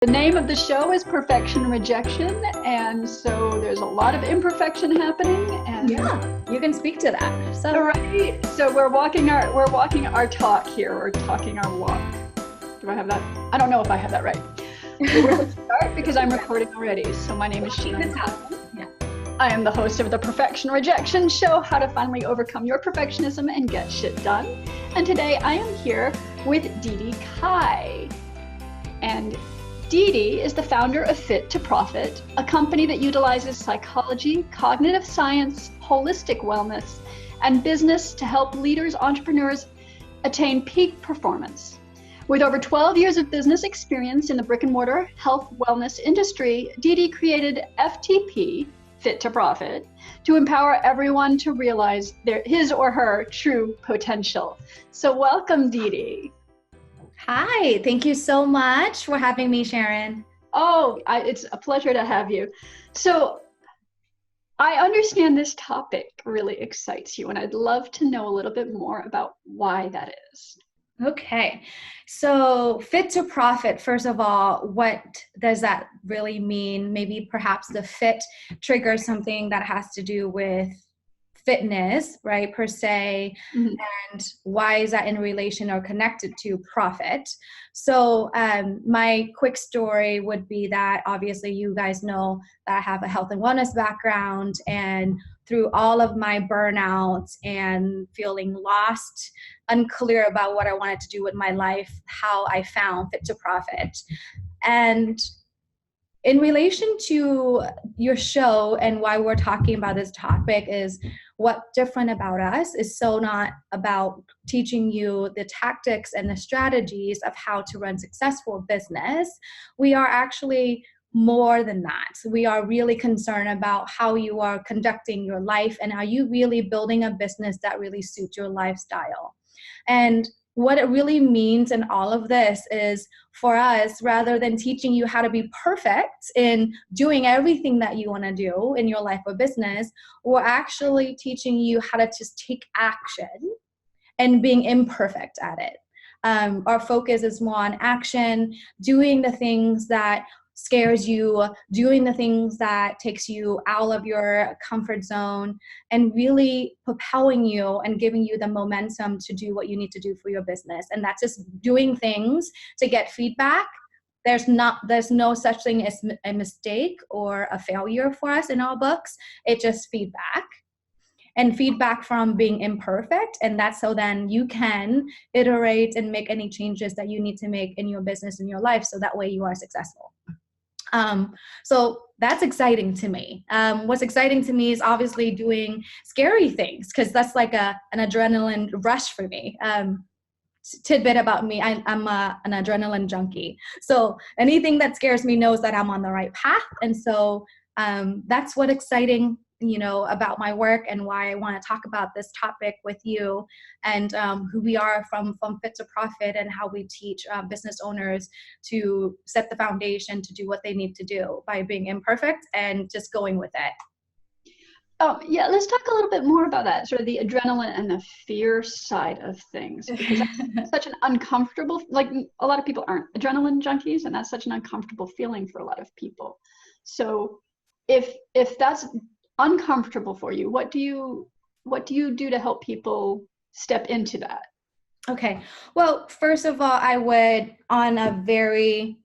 The name of the show is Perfection Rejection, and so there's a lot of imperfection happening. And yeah, you can speak to that. So right, so we're walking our talk here, or talking our walk. Do I have that? I don't know if I have that right. We're going to start because I'm recording already. So my name is Sharon. Yeah. I am the host of the Perfection Rejection show, how to finally overcome your perfectionism and get shit done. And today I am here with DeDee Cai. And DeDee is the founder of Fit to Profit, a company that utilizes psychology, cognitive science, holistic wellness, and business to help leaders, entrepreneurs attain peak performance. With over 12 years of business experience in the brick and mortar health wellness industry, DeDee created FTP, Fit to Profit, to empower everyone to realize his or her true potential. So welcome, DeDee. Hi, thank you so much for having me, Sharon. It's a pleasure to have you. So I understand this topic really excites you, and I'd love to know a little bit more about why that is. Okay, so Fit to Profit, first of all, what does that really mean? Maybe perhaps the fit triggers something that has to do with fitness, right, per se, and why is that in relation or connected to profit? So my quick story would be that obviously you guys know that I have a health and wellness background, and through all of my burnouts and feeling lost, unclear about what I wanted to do with my life, how I found Fit to Profit. And in relation to your show and why we're talking about this topic is what's different about us is so not about teaching you the tactics and the strategies of how to run successful business. We are actually more than that. We are really concerned about how you are conducting your life and are you really building a business that really suits your lifestyle. And what it really means in all of this is for us, rather than teaching you how to be perfect in doing everything that you want to do in your life or business, we're actually teaching you how to just take action and being imperfect at it. Our focus is more on action, doing the things that scares you, doing the things that takes you out of your comfort zone, and really propelling you and giving you the momentum to do what you need to do for your business. And that's just doing things to get feedback. There's no such thing as a mistake or a failure for us in our books. It's just feedback. And feedback from being imperfect, and that's so then you can iterate and make any changes that you need to make in your business, in your life, so that way you are successful. So that's exciting to me. What's exciting to me is obviously doing scary things, because that's like an adrenaline rush for me. Tidbit about me, I'm an adrenaline junkie. So anything that scares me knows that I'm on the right path. And so that's what exciting, about my work and why I want to talk about this topic with you, and who we are from Fit to Profit, and how we teach business owners to set the foundation to do what they need to do by being imperfect and just going with it. Oh, yeah, let's talk a little bit more about that, sort of the adrenaline and the fear side of things, because that's such an uncomfortable, like a lot of people aren't adrenaline junkies, and that's such an uncomfortable feeling for a lot of people. So if that's uncomfortable for you, what do you do to help people step into that? Okay, well, first of all, I would, on a very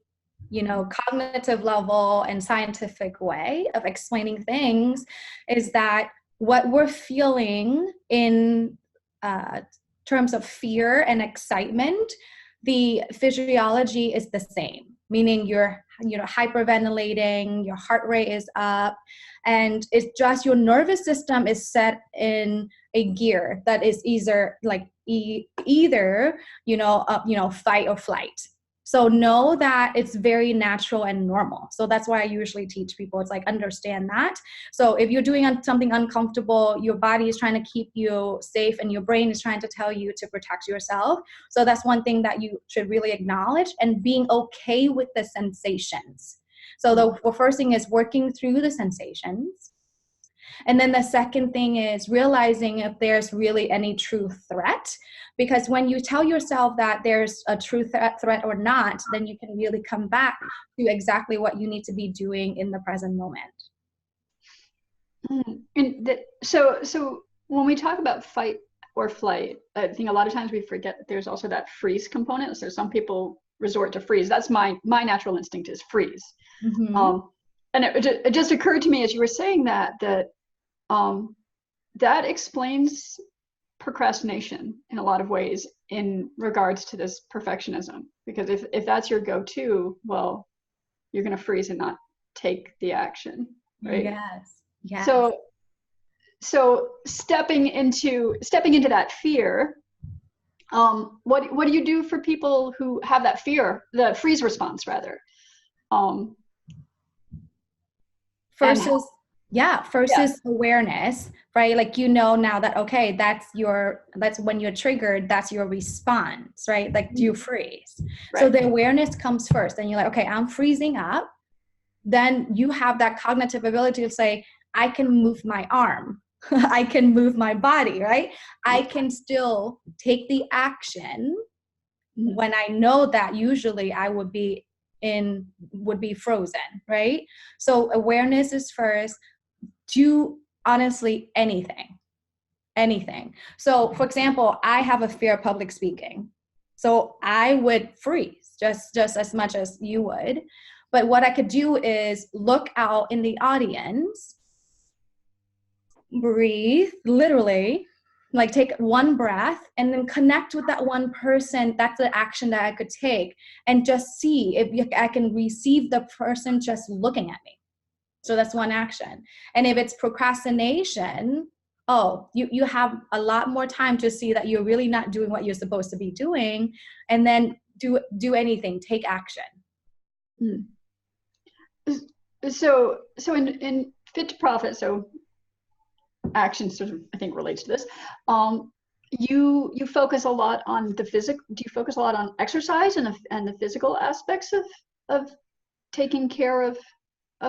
cognitive level and scientific way of explaining things, is that what we're feeling in terms of fear and excitement, the physiology is the same, meaning you're hyperventilating, your heart rate is up, and it's just your nervous system is set in a gear that is either fight or flight. So know that it's very natural and normal. So that's why I usually teach people. It's like, understand that. So if you're doing something uncomfortable, your body is trying to keep you safe and your brain is trying to tell you to protect yourself. So that's one thing that you should really acknowledge, and being okay with the sensations. So the first thing is working through the sensations. And then the second thing is realizing if there's really any true threat. Because when you tell yourself that there's a true threat or not, then you can really come back to exactly what you need to be doing in the present moment. So when we talk about fight or flight, I think a lot of times we forget that there's also that freeze component. So some people resort to freeze. That's my natural instinct is freeze. Mm-hmm. And it just occurred to me as you were saying that that explains procrastination in a lot of ways in regards to this perfectionism. Because if that's your go-to, well, you're going to freeze and not take the action, right? Yes. Yes. So stepping into that fear, what do you do for people who have that fear, the freeze response rather? First is awareness, right? Like, now that, okay, that's when you're triggered, that's your response, right? Like, do you freeze? Right. So the awareness comes first, and you're like, okay, I'm freezing up. Then you have that cognitive ability to say, I can move my arm. I can move my body, right? I can still take the action when I know that usually I would be frozen, right? So awareness is first. Do honestly anything. So for example, I have a fear of public speaking. So I would freeze just as much as you would. But what I could do is look out in the audience, breathe, literally, like take one breath and then connect with that one person. That's the action that I could take, and just see if I can receive the person just looking at me. So that's one action. And if it's procrastination, you have a lot more time to see that you're really not doing what you're supposed to be doing, and then do anything, take action. So in Fit to Profit, so action sort of, I think, relates to this. You focus a lot on the physical. Do you focus a lot on exercise and the physical aspects of taking care of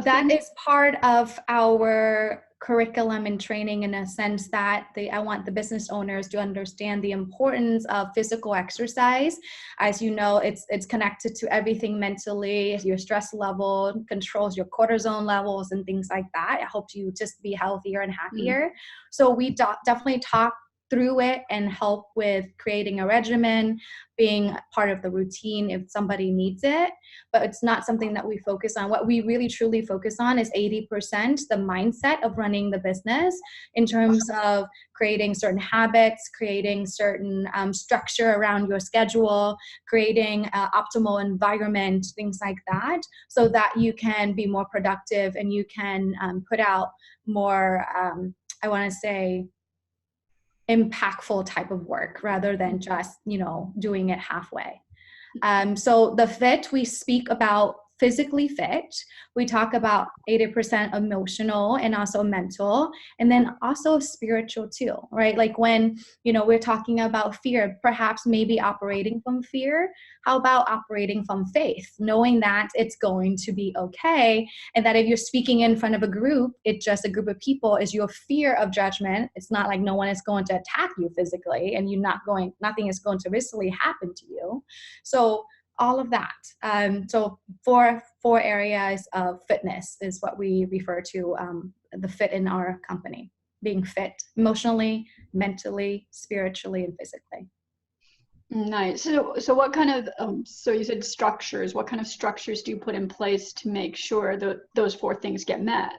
that things? Is part of our curriculum and training, in a sense that I want the business owners to understand the importance of physical exercise. As you know, it's connected to everything mentally. Your stress level controls your cortisol levels and things like that. It helps you just be healthier and happier. So we definitely talk through it and help with creating a regimen, being part of the routine if somebody needs it. But it's not something that we focus on. What we really truly focus on is 80% the mindset of running the business, in terms of creating certain habits, creating certain structure around your schedule, creating an optimal environment, things like that, so that you can be more productive and you can put out more, I want to say, impactful type of work, rather than just, doing it halfway. So the fit, we speak about physically fit. We talk about 80% emotional and also mental, and then also spiritual too, right? Like when, we're talking about fear, perhaps maybe operating from fear. How about operating from faith, knowing that it's going to be okay, and that if you're speaking in front of a group, it's just a group of people, is your fear of judgment. It's not like no one is going to attack you physically, and nothing is going to viscerally happen to you. So all of that. So four areas of fitness is what we refer to the fit in our company: being fit emotionally, mentally, spiritually, and physically. Nice. So what kind of, so you said structures, what kind of structures do you put in place to make sure that those four things get met?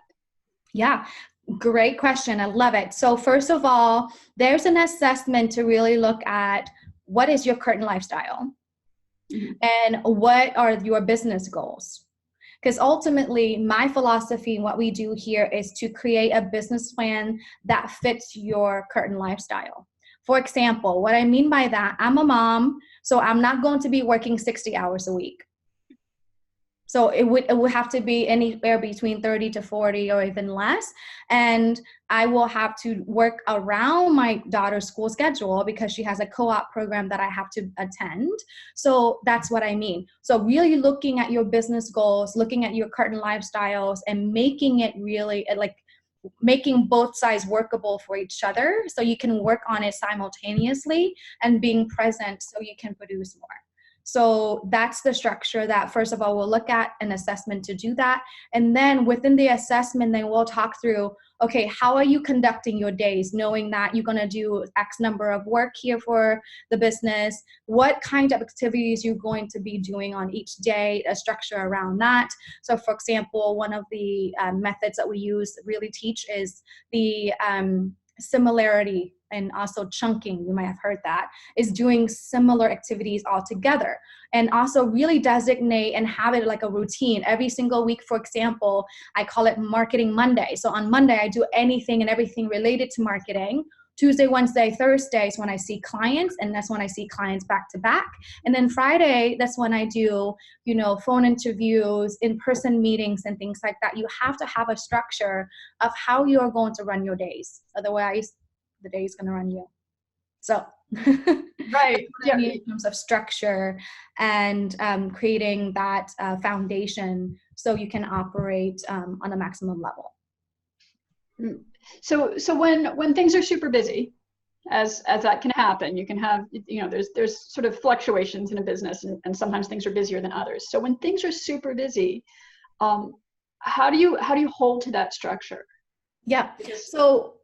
Yeah. Great question. I love it. So first of all, there's an assessment to really look at what is your current lifestyle. And what are your business goals? Because ultimately, my philosophy and what we do here is to create a business plan that fits your current lifestyle. For example, what I mean by that, I'm a mom, so I'm not going to be working 60 hours a week. So it would have to be anywhere between 30 to 40 or even less. And I will have to work around my daughter's school schedule because she has a co-op program that I have to attend. So that's what I mean. So really looking at your business goals, looking at your current lifestyles, and making it really like making both sides workable for each other, so you can work on it simultaneously and being present so you can produce more. So that's the structure that, first of all, we'll look at an assessment to do that. And then within the assessment, then we'll talk through, okay, how are you conducting your days, knowing that you're going to do X number of work here for the business? What kind of activities you're going to be doing on each day, a structure around that. So for example, one of the methods that we use, really teach, is the similarity and also chunking. You might have heard that, is doing similar activities all together, and also really designate and have it like a routine every single week. For example, I call it Marketing Monday. So on Monday, I do anything and everything related to marketing. Tuesday, Wednesday, Thursday is when I see clients, and that's when I see clients back to back. And then Friday, that's when I do, phone interviews, in-person meetings, and things like that. You have to have a structure of how you are going to run your days. Otherwise, the day is going to run you. So, right. Yeah. In terms of structure and creating that foundation so you can operate on a maximum level. So when things are super busy, as that can happen, you can have, there's sort of fluctuations in a business, and sometimes things are busier than others. So when things are super busy, how do you hold to that structure? Yeah. So,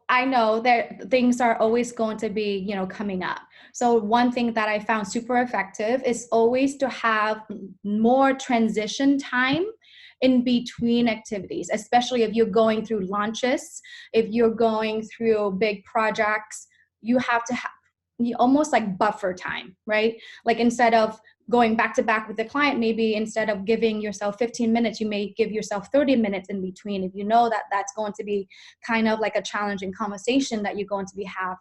I know that things are always going to be, coming up. So one thing that I found super effective is always to have more transition time in between activities, especially if you're going through launches, if you're going through big projects. You have to have almost like buffer time, right? Like instead of going back to back with the client, maybe instead of giving yourself 15 minutes, you may give yourself 30 minutes in between. If you know that that's going to be kind of like a challenging conversation that you're going to be have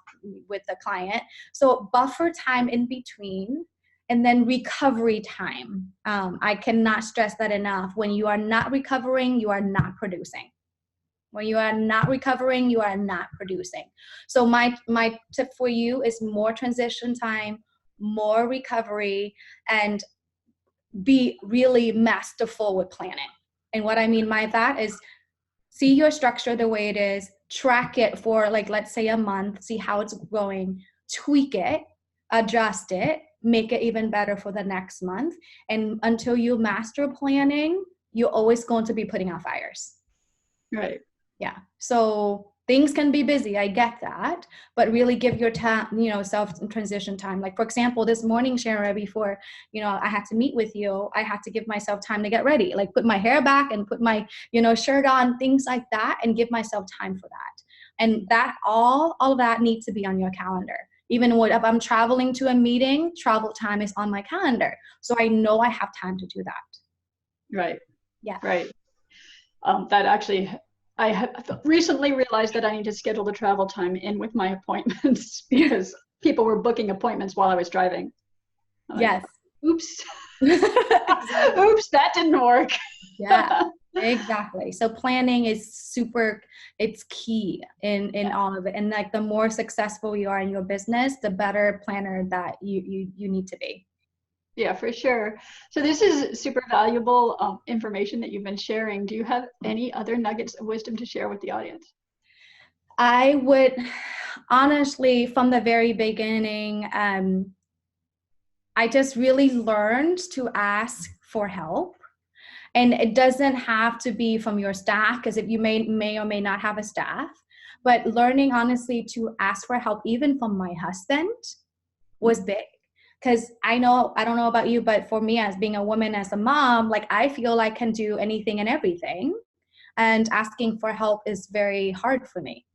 with the client. So buffer time in between, and then recovery time. I cannot stress that enough. When you are not recovering, you are not producing. When you are not recovering, you are not producing. So my tip for you is more transition time, more recovery, and be really masterful with planning. And what I mean by that is see your structure the way it is, track it for like, let's say a month, see how it's going, tweak it, adjust it, make it even better for the next month. And until you master planning, you're always going to be putting out fires. Right. Yeah. So things can be busy. I get that, but really give your time, self transition time. Like for example, this morning, Sharon, before, I had to meet with you, I had to give myself time to get ready, like put my hair back and put my, shirt on, things like that, and give myself time for that. And that all of that needs to be on your calendar. Even if I'm traveling to a meeting, travel time is on my calendar. So I know I have time to do that. Right. Yeah. Right. That actually, I have recently realized that I need to schedule the travel time in with my appointments because people were booking appointments while I was driving. Yes. Oops. Oops, that didn't work. Yeah, exactly. So planning is it's key in all of it. And like the more successful you are in your business, the better planner that you need to be. Yeah, for sure. So this is super valuable information that you've been sharing. Do you have any other nuggets of wisdom to share with the audience? I would honestly, from the very beginning, I just really learned to ask for help. And it doesn't have to be from your staff, because if you may or may not have a staff, but learning honestly to ask for help, even from my husband, was big. Because I don't know about you, but for me, as being a woman, as a mom, like I feel I can do anything and everything. And asking for help is very hard for me.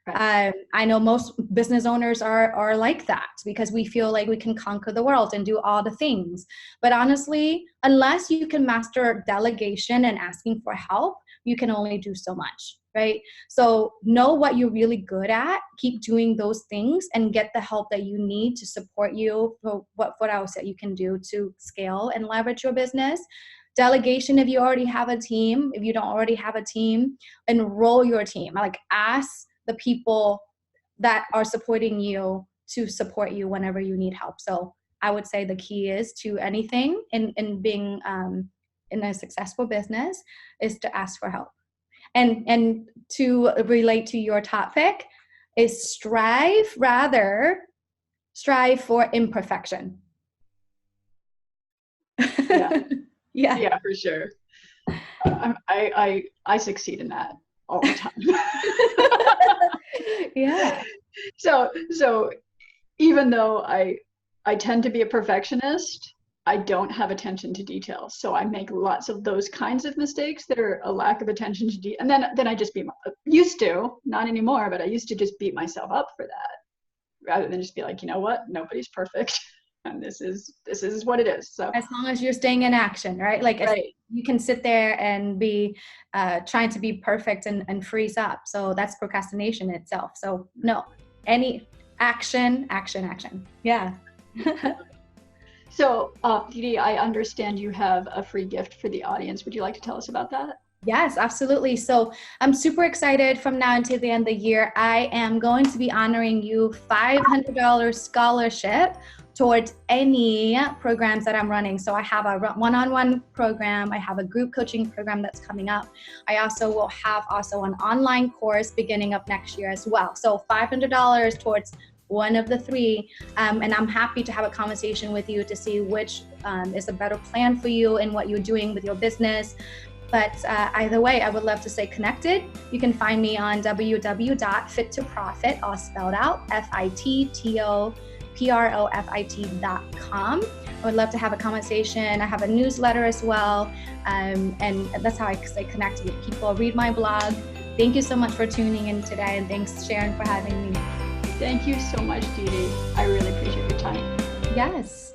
Right. I know most business owners are like that, because we feel like we can conquer the world and do all the things. But honestly, unless you can master delegation and asking for help, you can only do so much, right? So know what you're really good at, keep doing those things, and get the help that you need to support you for what else that you can do to scale and leverage your business. Delegation, if you already have a team. If you don't already have a team, enroll your team. Like ask the people that are supporting you to support you whenever you need help. So I would say the key is to anything in being in a successful business is to ask for help. And to relate to your topic is strive for imperfection. Yeah. Yeah. Yeah, for sure. I succeed in that all the time. Yeah. So even though I tend to be a perfectionist, I don't have attention to detail. So I make lots of those kinds of mistakes that are a lack of attention to detail. And then I just used to, not anymore, but I used to just beat myself up for that rather than just be like, you know what, nobody's perfect. And this is what it is. So as long as you're staying in action, right? Like right. You can sit there and be trying to be perfect and freeze up. So that's procrastination itself. So no, any action. Yeah. So, DeDee, I understand you have a free gift for the audience. Would you like to tell us about that? Yes, absolutely. So I'm super excited. From now until the end of the year, I am going to be honoring you $500 scholarship towards any programs that I'm running. So I have a one-on-one program. I have a group coaching program that's coming up. I also will have an online course beginning up next year as well. So $500 towards one of the three, and I'm happy to have a conversation with you to see which is a better plan for you and what you're doing with your business. But either way, I would love to stay connected. You can find me on www.fit2profit, all spelled out, FITTOPROFIT.com. I would love to have a conversation. I have a newsletter as well, and that's how I stay connected with people. Read my blog. Thank you so much for tuning in today, and thanks, Sharon, for having me. Thank you so much, DeDee. I really appreciate your time. Yes.